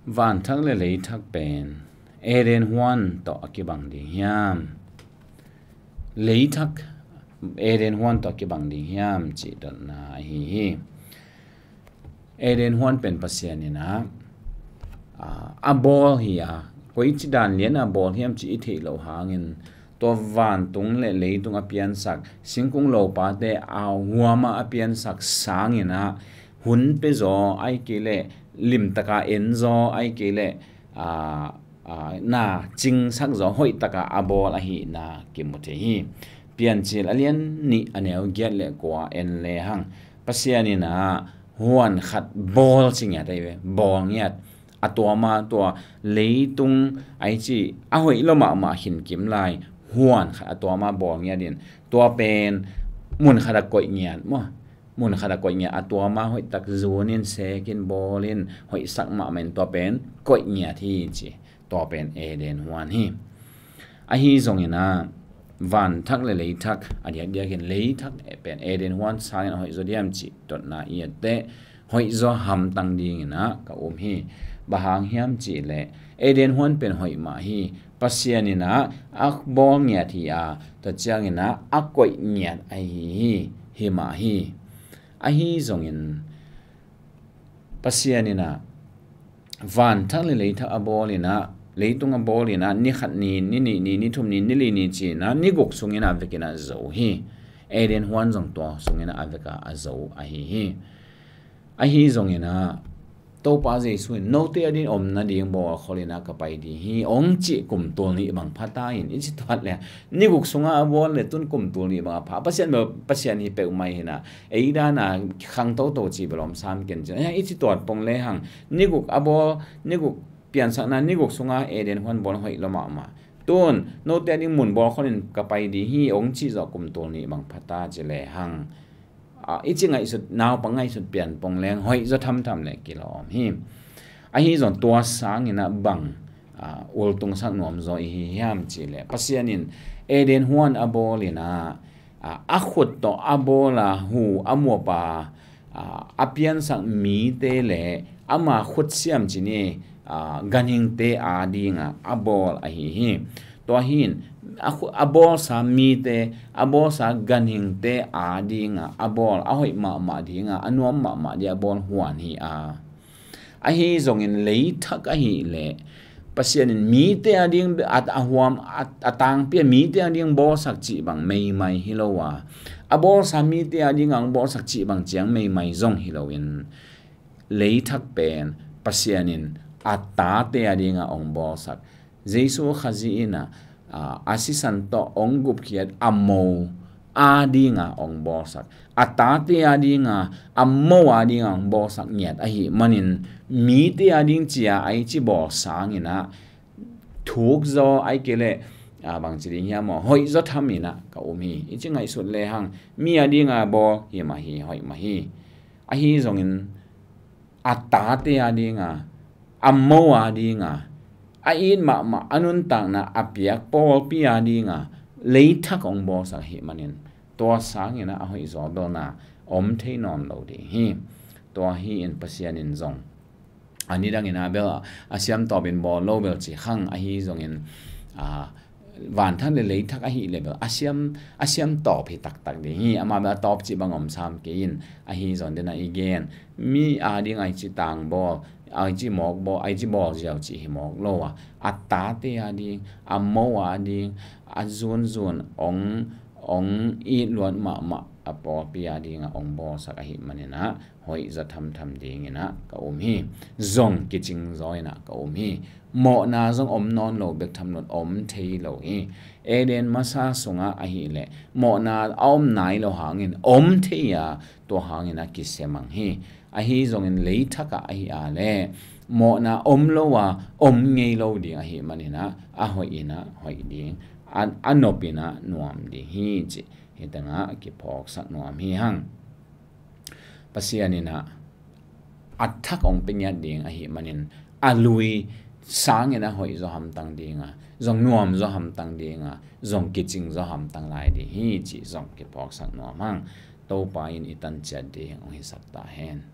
Vanthak le leithak pen huan to kibang ding hiam leithak huan to kibang ding hiam chi dot na hi huan pen pasian ina a ball hi koi chi dan lian a ball hiam chi thei lo hangin to van tung le leitung apian sak singkung lo pa te a huama apian sak sangina hun pe zo ai ke le lim taka en zo ai ke le na ching sak zo hoi taka a ball a hi na kimuthi hi pian chil alian ni aneu get le kwa en le hang pasiani na huan khat ball ching ya dai ball ngiat atoma to leitung ai chi a hoi lo ma hin kim lai huan khat atoma ball ngia din to pen mun khada koi ngian mo mun khada koi ngia atoma hoi tak zonin sekin ballin hoi sak ma men to pen koi ngia thi chi to pen huan hi a hi zongina Vanthak le leithak adia dia ken leithak pen huan sang hoi zo diam chi tot na i te hoi zo ham tang ding ina ka hi bahang hiam chi le huan pen hoi ma hi pasianina ak bol nya thi to changina akoi nya ai hi ma hi zongin pasianina Vanthak le leithak abolina leitung a bolina ni khat ni thum ni li ni chi na ni gok sungina vekina zo hi huan zong to sungina aveka a zo a hi zongina to pa je su no te adin om na ding bo kholina ka pai di hi ong chi kum tol ni bang phata in chi thot le ni gok sunga a bol le tun kum tol ni bang pha pasian hi pe mai hina eida na khang to chi bolom sam ken ja i chi tot pong le hang ni gok a bol ni gok pian sak na ni gok sunga huan bol hoi loma ma ton no te ding mun bol khonin ka pai di hi ong chi zo kum tol ni bang phata che le hang ichi ngai sut naw pangai sut pian pong leng hoi zo tham le kilom hi a hi zon tua sang ina bang ul tung sang nom zo hi hiam chi le pasianin huan abolina a khut to abola hu amo pa apian sang mi te le ama khut siam chi ni ganing te adinga abol a hi to hin abol sa mi te abol sa ganing te adinga abol a hoi ma dinga anuam ma dia abol huan hi a hi zongin leithak a hi le pasianin mi te ading at ahuam atang pe mi te ading bol sak chi bang mai hilowa abol sa mi te ading ang bol sak chi bang chiang mai zong hilowin leithak pen pasianin ata te adinga ong bol sak jesu khazi ina asisan to ong gup khiat amo adinga ong bol sak ata te adinga ammo adinga ong bol sak nyat a hi manin mi te ading chia ai chi bol sang ina thuk zo ai kele bang chi ding hiam hoi zo thamina ka hi ichi ngai sut le hang mi adinga bo hi ma hi hoi ma hi a hi zongin ata te adinga ammo adinga a in ma anun tang na apiak pol pi adinga leithak ong bo sa hi manin to sang ina a hoi zo do na om thei non lo di hi to hi in pasianin zong ani dang ina bel asiam to bin bo lo bel chi khang a hi zong in Vanthak le leithak a hi level asiam top hi tak di hi ama ba top chi bangom sam ke in a hi zon dena again mi ading ai chi tang bo ai chi mok bo ai chi bo jiao chi hi mok lo ata te ading ammo ading azun ong i luan ma apo pi ading ong bo sak a hi manina hoi za tham ding ina ka hi zong kiching zoina ka hi mo na zong non lo bek tham not thei lo hi masa sunga a hi le mo na nai lo hangin thei ya to hangina kisemang hi a hi zong in leithaka a hi le mo na lo wa ngei lo ding a hi manina a hoi ina hoi ding anopina nuam di hi chi hitanga ki phok sak nuam hi hang pasianina athak ong penya ding a hi manin alui sang ina hoi zo ham tang dinga zong nuam zo ham tang dinga zong kiching zo ham tang lai di hi chi zong ki phok sak nuam hang to pa in itan cha de ong hi sak ta hen